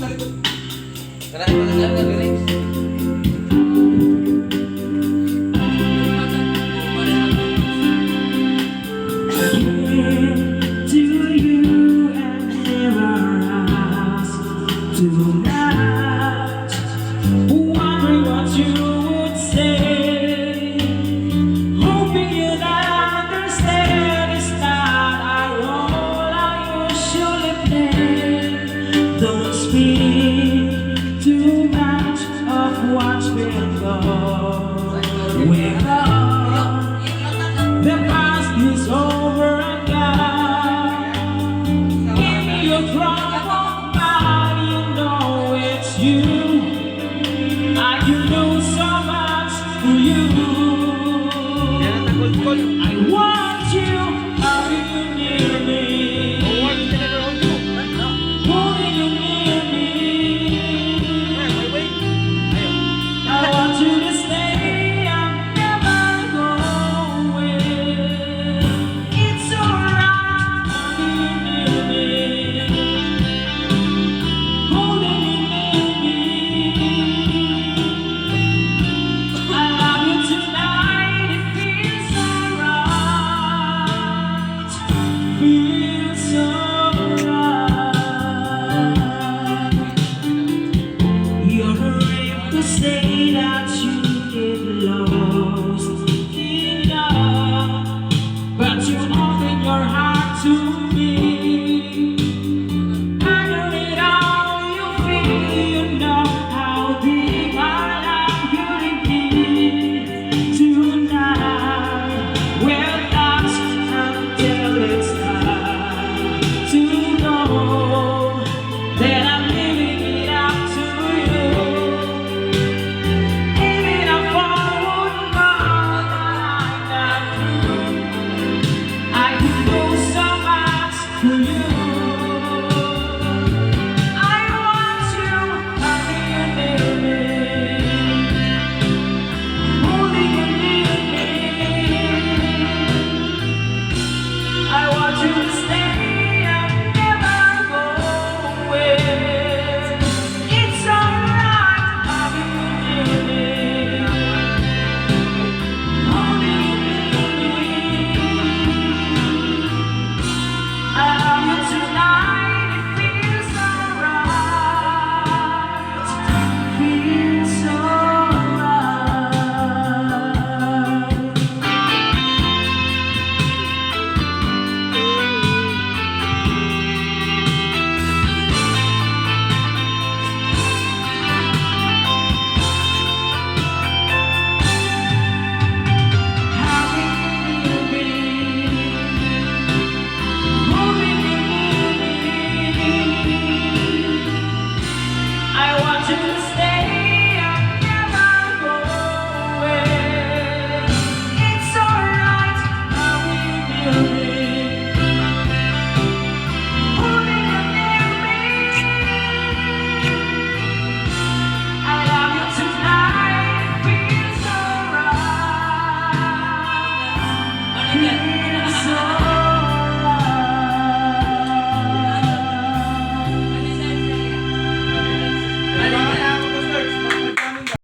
Karena itu kan lyrics. Too much of what's been gone. We're gone. The past is over and gone. Give me your trouble, but you know it's you. I can do so much for you. I want you. Are you near me? Holding you near.